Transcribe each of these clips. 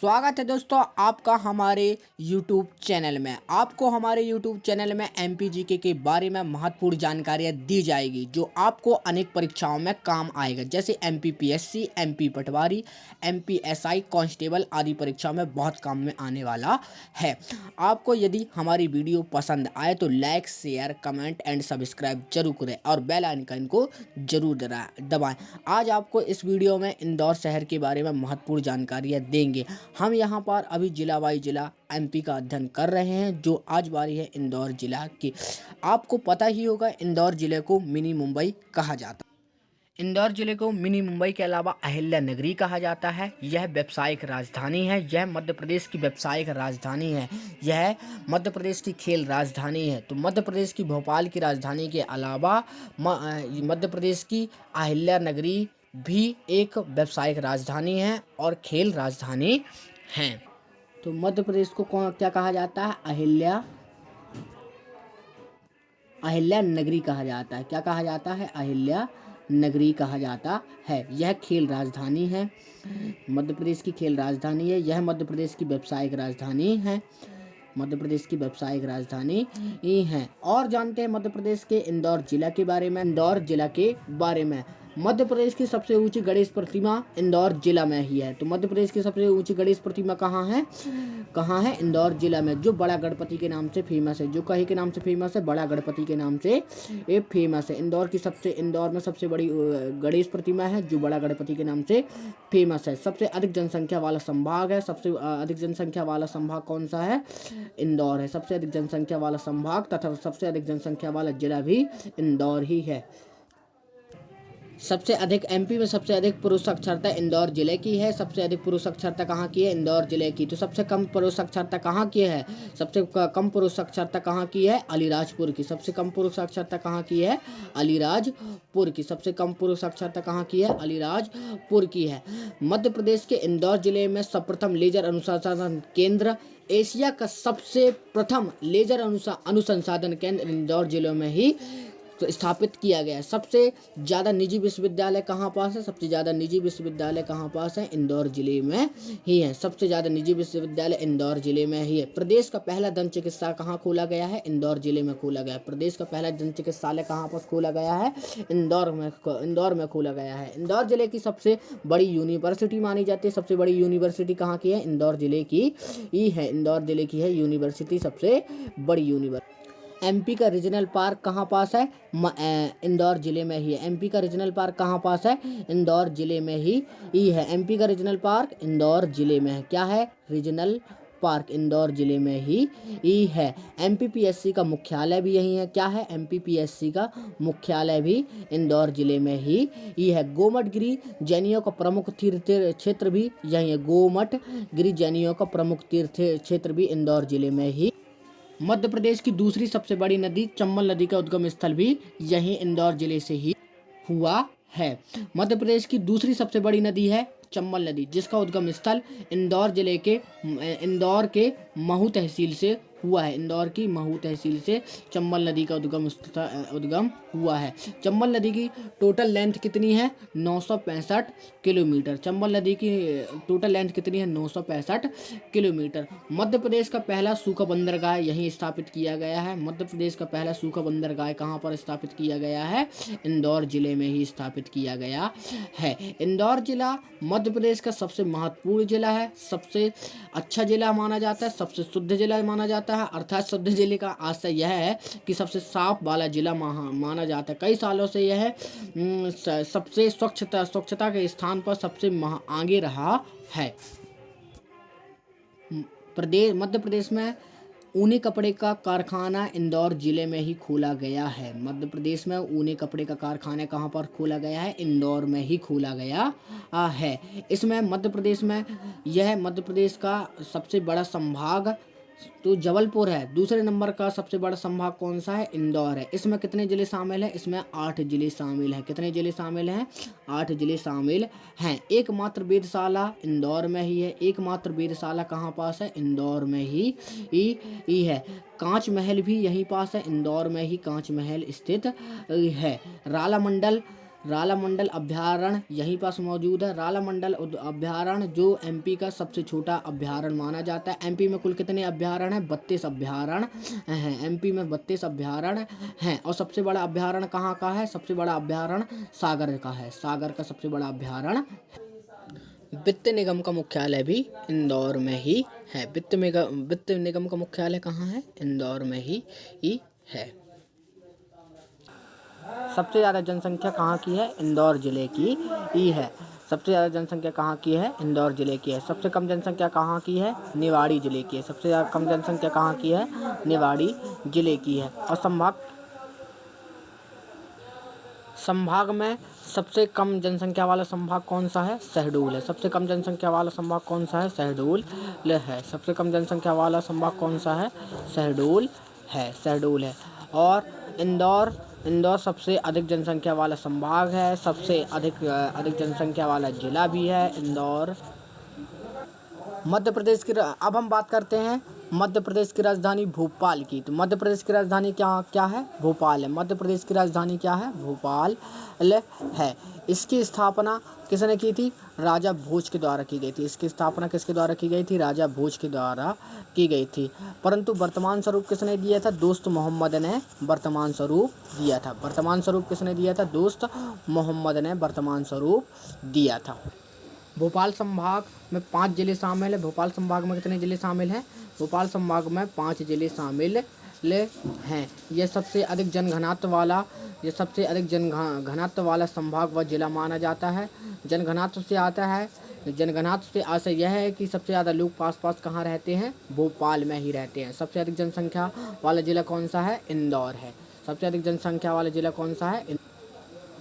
स्वागत है दोस्तों आपका हमारे YouTube चैनल में। आपको हमारे YouTube चैनल में MPGK के बारे में महत्वपूर्ण जानकारियाँ दी जाएगी जो आपको अनेक परीक्षाओं में काम आएगा, जैसे MPPSC, MP पटवारी, MPSI, कांस्टेबल आदि परीक्षाओं में बहुत काम में आने वाला है। आपको यदि हमारी वीडियो पसंद आए तो like, share, comment and subscribe जरूर करें और बेल आइकन को जरूर दबाएं। आज आपको इस वीडियो में इंदौर शहर के बारे में महत्वपूर्ण जानकारियाँ देंगे। हम यहाँ पर अभी जिला वाई जिला MP का अध्ययन कर रहे हैं, जो आज बारी है इंदौर जिला की। आपको पता ही होगा इंदौर जिले को मिनी मुंबई कहा जाता है। इंदौर जिले को मिनी मुंबई के अलावा अहिल्या नगरी कहा जाता है। यह व्यावसायिक राजधानी है। यह मध्य प्रदेश की व्यावसायिक राजधानी है। यह मध्य प्रदेश की खेल राजधानी है। तो मध्य प्रदेश की भोपाल की राजधानी के अलावा मध्य प्रदेश की अहिल्या नगरी भी एक व्यावसायिक राजधानी है और खेल राजधानी है। तो मध्य प्रदेश को क्या कहा जाता है? अहिल्या नगरी कहा जाता है। क्या कहा जाता है? अहिल्या नगरी कहा जाता है। यह खेल राजधानी है, मध्य प्रदेश की खेल राजधानी है। यह मध्य प्रदेश की व्यावसायिक राजधानी है, मध्य प्रदेश की व्यावसायिक राजधानी है। और जानते हैं मध्य प्रदेश के इंदौर जिला के बारे में। इंदौर जिला के बारे में मध्य प्रदेश की सबसे ऊंची गणेश प्रतिमा इंदौर जिला में ही है। तो मध्य प्रदेश की सबसे ऊंची गणेश प्रतिमा कहाँ है? इंदौर जिला में, जो बड़ा गणपति के नाम से फेमस है, जो कहीं के नाम से फेमस है, बड़ा गणपति के नाम से ये फेमस है। इंदौर में सबसे बड़ी गणेश प्रतिमा है जो बड़ा गणपति के नाम से फेमस है। सबसे अधिक जनसंख्या वाला संभाग है। सबसे अधिक जनसंख्या वाला संभाग कौन सा है? इंदौर है। सबसे अधिक जनसंख्या वाला संभाग तथा सबसे अधिक जनसंख्या वाला जिला भी इंदौर ही है। सबसे अधिक MP में सबसे अधिक पुरुष साक्षरता इंदौर जिले की है। सबसे अधिक पुरुष साक्षरता कहाँ की है? इंदौर जिले की। तो सबसे कम पुरुष साक्षरता कहाँ की है? सबसे कम पुरुष साक्षरता कहाँ की है? अलीराजपुर की। सबसे कम पुरुष साक्षरता कहाँ की है? अलीराजपुर की। सबसे कम पुरुष साक्षरता कहाँ की है? अलीराजपुर की है। मध्य प्रदेश के इंदौर जिले में सर्वप्रथम लेजर अनुसंधान केंद्र, एशिया का सबसे प्रथम लेजर अनुसंधान केंद्र इंदौर जिले में ही स्थापित किया गया है। सबसे ज़्यादा निजी विश्वविद्यालय कहाँ पास है? सबसे ज़्यादा निजी विश्वविद्यालय कहाँ पास है? इंदौर जिले में ही है। सबसे ज़्यादा निजी विश्वविद्यालय इंदौर जिले में ही है। प्रदेश का पहला दंत चिकित्सा कहाँ खोला गया है? इंदौर जिले में खोला गया है। प्रदेश का पहला दंत चिकित्सालय कहाँ पर खोला गया है? इंदौर में खोला गया है। इंदौर जिले की सबसे बड़ी यूनिवर्सिटी मानी जाती है। सबसे बड़ी यूनिवर्सिटी कहाँ की है? इंदौर जिले की ही है। इंदौर जिले की है यूनिवर्सिटी सबसे बड़ी यूनिवर्सिटी। MP का रीजनल पार्क कहाँ पास है? इंदौर जिले में ही है। MP का रीजनल पार्क कहाँ पास है? इंदौर जिले में ही है। MP का रीजनल पार्क इंदौर जिले में है। क्या है? रीजनल पार्क इंदौर जिले में ही है। MPPSC का मुख्यालय भी यही है। क्या है? MPPSC का मुख्यालय भी इंदौर जिले में ही है। गोमटगिरी जैनियों का प्रमुख तीर्थ क्षेत्र भी यही है। गोमटगिरी जैनियों का प्रमुख तीर्थ क्षेत्र भी इंदौर जिले में ही। मध्य प्रदेश की दूसरी सबसे बड़ी नदी चंबल नदी का उद्गम स्थल भी यहीं इंदौर जिले से ही हुआ है। मध्य प्रदेश की दूसरी सबसे बड़ी नदी है चंबल नदी, जिसका उद्गम स्थल इंदौर के महू तहसील से हुआ है। इंदौर की महू तहसील से चंबल नदी का उद्गम हुआ है। चंबल नदी की टोटल लेंथ कितनी है? 965 किलोमीटर। चंबल नदी की टोटल लेंथ कितनी है? 965 किलोमीटर। मध्य प्रदेश का पहला सूखा बंदरगाह यहीं स्थापित किया गया है। मध्य प्रदेश का पहला सूखा बंदरगाह कहाँ पर स्थापित किया गया है? इंदौर जिले में ही स्थापित किया गया है। इंदौर जिला मध्य प्रदेश का सबसे महत्वपूर्ण जिला है, सबसे अच्छा जिला माना जाता है, सबसे शुद्ध जिला माना जाता है। अर्थात शुद्ध जिले का आशय यह है कि सबसे साफ वाला जिला माना जाता है। कई सालों से यह सबसे स्वच्छता के स्थान पर सबसे आगे रहा है। मध्य प्रदेश में ऊनी कपड़े का कारखाना इंदौर जिले में ही खोला गया है। मध्य प्रदेश में ऊनी कपड़े का कारखाना कहाँ पर खोला गया है? इंदौर में ही खोला गया है। इसमें मध्य प्रदेश का सबसे बड़ा संभाग तो जबलपुर है। दूसरे नंबर का सबसे बड़ा संभाग कौन सा है? इंदौर है। इसमें कितने जिले शामिल हैं? इसमें 8 जिले शामिल हैं। कितने जिले शामिल हैं? 8 जिले शामिल हैं। एकमात्र वेधशाला इंदौर में ही है। एकमात्र वेधशाला कहाँ पास है? इंदौर में ही है। कांच महल भी यहीं पास है। इंदौर में ही कांच महल स्थित है। राला मंडल अभ्यारण्य यहीं पास मौजूद है। राला मंडल अभ्यारण्य जो एमपी का सबसे छोटा अभ्यारण्य माना जाता है। एमपी में कुल कितने अभ्यारण्य हैं? 32 अभ्यारण्य हैं। एमपी में 32 अभ्यारण्य हैं। और सबसे बड़ा अभ्यारण्य कहाँ का है? सबसे बड़ा अभ्यारण्य सागर का है। सागर का सबसे बड़ा अभ्यारण्य। वित्त निगम का मुख्यालय भी इंदौर में ही है। वित्त निगम का मुख्यालय कहाँ है? इंदौर में ही है। सबसे ज़्यादा जनसंख्या कहाँ की है? इंदौर जिले की ही है। सबसे ज़्यादा जनसंख्या कहाँ की है? इंदौर जिले की है। सबसे कम जनसंख्या कहाँ की है? निवाड़ी जिले की है। सबसे ज़्यादा कम जनसंख्या कहाँ की है? निवाड़ी जिले की है। और संभाग में सबसे कम जनसंख्या वाला संभाग कौन सा है? शहडोल है। सबसे कम जनसंख्या वाला संभाग कौन सा है? शहडोल है। सबसे कम जनसंख्या वाला संभाग कौन सा है? शहडोल है। और इंदौर सबसे अधिक जनसंख्या वाला संभाग है। सबसे अधिक जनसंख्या वाला जिला भी है इंदौर। मध्य प्रदेश की अब हम बात करते हैं मध्य प्रदेश की राजधानी भोपाल की। तो मध्य प्रदेश की राजधानी क्या है? भोपाल है। मध्य प्रदेश की राजधानी क्या है? भोपाल है। इसकी स्थापना किसने की थी? राजा भोज के द्वारा की गई थी। इसकी स्थापना किसके द्वारा की गई थी? राजा भोज के द्वारा की गई थी। परंतु वर्तमान स्वरूप किसने दिया था? दोस्त मोहम्मद ने वर्तमान स्वरूप दिया था। वर्तमान स्वरूप किसने दिया था? दोस्त मोहम्मद ने वर्तमान स्वरूप दिया था। भोपाल संभाग में 5 जिले शामिल है। भोपाल संभाग में कितने जिले शामिल हैं? भोपाल संभाग में 5 जिले शामिल हैं। यह सबसे अधिक जनघनत्व वाला संभाग व जिला माना जाता है। जनघनत्व से आशय यह है कि सबसे ज़्यादा लोग पास कहाँ रहते हैं? भोपाल में ही रहते हैं। सबसे अधिक जनसंख्या वाला जिला कौन सा है? इंदौर है। सबसे अधिक जनसंख्या वाला जिला कौन सा है?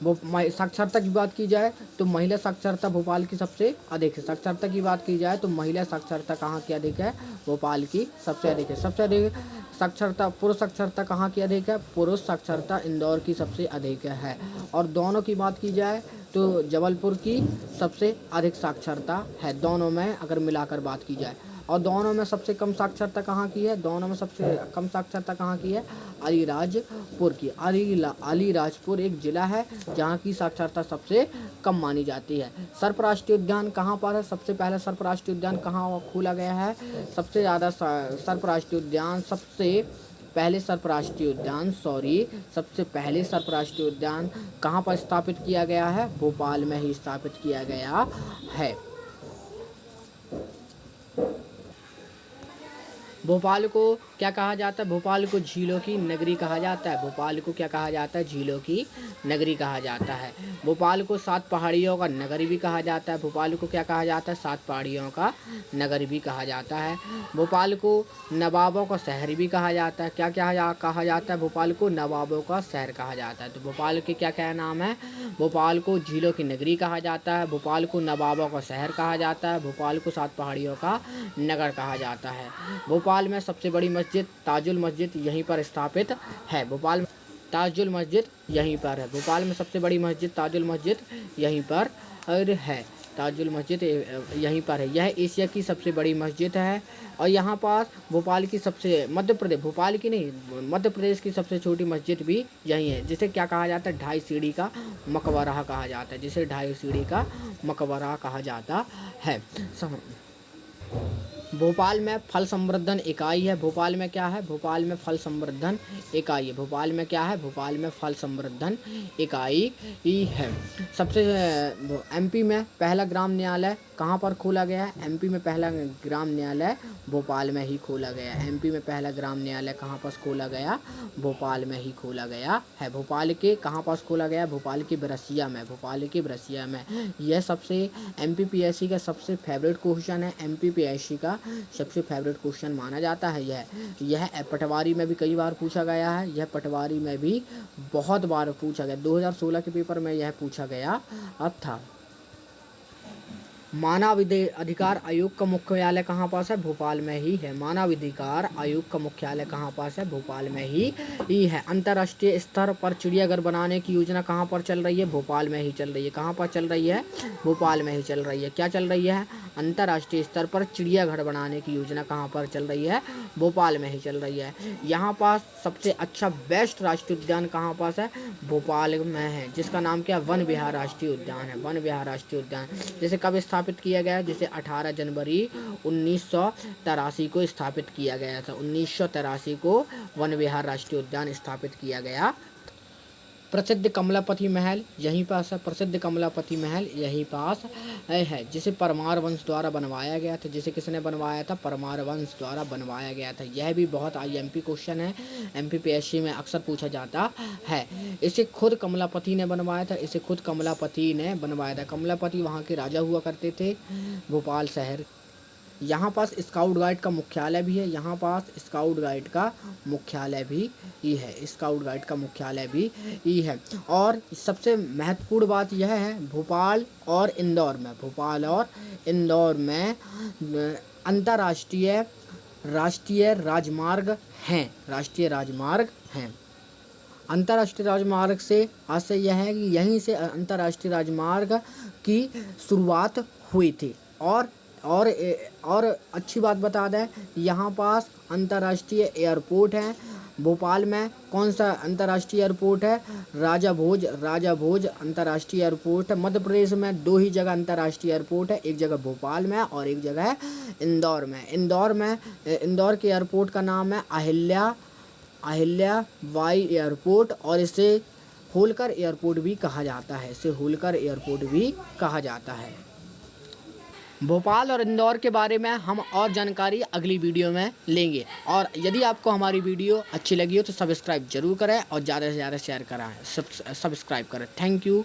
वो साक्षरता की बात की जाए तो महिला साक्षरता भोपाल की सबसे अधिक है। साक्षरता की बात की जाए तो महिला साक्षरता कहाँ की अधिक है? भोपाल की सबसे अधिक है। सबसे अधिक साक्षरता पुरुष साक्षरता कहाँ की अधिक है? पुरुष साक्षरता इंदौर की सबसे अधिक है। और दोनों की बात की जाए तो जबलपुर की सबसे अधिक साक्षरता है। दोनों में अगर मिलाकर बात की जाए। और दोनों में सबसे कम साक्षरता कहाँ की है? दोनों में सबसे कम साक्षरता कहाँ की है? अलीराजपुर की। अलीराजपुर एक जिला है जहाँ की साक्षरता सबसे कम मानी जाती है। सर्प राष्ट्रीय उद्यान कहाँ पर है? सबसे पहले सर्प राष्ट्रीय उद्यान कहाँ खोला गया है? सबसे पहले सर्प राष्ट्रीय उद्यान कहाँ पर स्थापित किया गया है? भोपाल में ही स्थापित किया गया है। भोपाल को क्या कहा जाता है? भोपाल को झीलों की नगरी कहा जाता है। भोपाल को क्या कहा जाता है? झीलों की नगरी कहा जाता है। भोपाल को 7 पहाड़ियों का नगर भी कहा जाता है। भोपाल को क्या कहा जाता है? 7 पहाड़ियों का नगर भी कहा जाता है। भोपाल को नवाबों का शहर भी कहा जाता है। क्या कहा जाता है? भोपाल को नवाबों का शहर कहा जाता है। तो भोपाल के क्या नाम है? भोपाल को झीलों की नगरी कहा जाता है। भोपाल को नवाबों का शहर कहा जाता है। भोपाल को 7 पहाड़ियों का नगर कहा जाता है। भोपाल में सबसे बड़ी मस्जिद ताजुल मस्जिद यहीं पर स्थापित है। भोपाल में ताजुल मस्जिद यहीं पर है। भोपाल में सबसे बड़ी मस्जिद ताजुल मस्जिद यहीं पर है। ताजुल मस्जिद यहीं पर है। यह एशिया की सबसे बड़ी मस्जिद है। और यहाँ पास भोपाल की मध्य प्रदेश की सबसे छोटी मस्जिद भी यहीं है, जिसे क्या कहा जाता है? 2.5 सीढ़ी का मकबरा कहा जाता है। जिसे 2.5 सीढ़ी का मकबरा कहा जाता है। भोपाल में फल संवर्धन इकाई है। भोपाल में क्या है? भोपाल में फल संवर्धन इकाई है। भोपाल में क्या है? भोपाल में फल संवर्धन इकाई ही है। सबसे एमपी में पहला ग्राम न्यायालय कहाँ पर खोला गया है? एमपी में पहला ग्राम न्यायालय भोपाल में ही खोला गया है। एमपी में पहला ग्राम न्यायालय कहाँ पर खोला गया? भोपाल में ही खोला गया है। भोपाल के कहाँ पास खोला गया? भोपाल के बरसिया में। भोपाल के बरसिया में। यह सबसे एमपीपीएससी का सबसे फेवरेट क्वेश्चन है। एमपीपीएससी का सबसे फेवरेट क्वेश्चन माना जाता है। यह पटवारी में भी कई बार पूछा गया है। यह पटवारी में भी बहुत बार पूछा गया। 2016 के पेपर में यह पूछा गया था। मानवाधिकार आयोग का मुख्यालय कहाँ पास है? भोपाल में ही है। मानवाधिकार आयोग का मुख्यालय कहाँ पास है? भोपाल में ही है। अंतर्राष्ट्रीय स्तर पर चिड़ियाघर बनाने की योजना कहाँ पर चल रही है? भोपाल में ही चल रही है। कहाँ पर चल रही है? भोपाल में ही चल रही है। क्या चल रही है? अंतर्राष्ट्रीय स्तर पर चिड़ियाघर बनाने की योजना कहाँ पर चल रही है? भोपाल में ही चल रही है। यहाँ पास सबसे अच्छा बेस्ट राष्ट्रीय उद्यान कहाँ पास है? भोपाल में है, जिसका नाम क्या है? वन विहार राष्ट्रीय उद्यान है। वन विहार राष्ट्रीय उद्यान जिसे कब स्थापित किया गया? जिसे 18 जनवरी 1983 को स्थापित किया गया था। 1983 को वन विहार राष्ट्रीय उद्यान स्थापित किया गया। प्रसिद्ध कमलापति महल यहीं पास है। प्रसिद्ध कमलापति महल यहीं पास है, जिसे परमार वंश द्वारा बनवाया गया था। जिसे किसने बनवाया था? परमार वंश द्वारा बनवाया गया था। यह भी बहुत IMP क्वेश्चन है, MPPSC में अक्सर पूछा जाता है। इसे खुद कमलापति ने बनवाया था। इसे खुद कमलापति ने बनवाया था। कमलापति वहाँ के राजा हुआ करते थे, भोपाल शहर। यहाँ पास स्काउट गाइड का मुख्यालय भी है। यहाँ पास स्काउट गाइड का मुख्यालय भी है। स्काउट गाइड का मुख्यालय भी है। और सबसे महत्वपूर्ण बात यह है, भोपाल और इंदौर में अंतर्राष्ट्रीय राष्ट्रीय राजमार्ग हैं। अंतर्राष्ट्रीय राजमार्ग से आशय यह है कि यहीं से अंतर्राष्ट्रीय राजमार्ग की शुरुआत हुई थी। और अच्छी बात बता दें, यहाँ पास अंतर्राष्ट्रीय एयरपोर्ट है। भोपाल में कौन सा अंतर्राष्ट्रीय एयरपोर्ट है? राजा भोज अंतर्राष्ट्रीय एयरपोर्ट है। मध्य प्रदेश में 2 ही जगह अंतर्राष्ट्रीय एयरपोर्ट है, एक जगह भोपाल में और एक जगह है इंदौर में। इंदौर के एयरपोर्ट का नाम है अहिल्या बाई एयरपोर्ट, और इसे होलकर एयरपोर्ट भी कहा जाता है। भोपाल और इंदौर के बारे में हम और जानकारी अगली वीडियो में लेंगे। और यदि आपको हमारी वीडियो अच्छी लगी हो तो सब्सक्राइब जरूर करें और ज़्यादा से ज़्यादा शेयर कराएं, सब्सक्राइब करें। Thank you.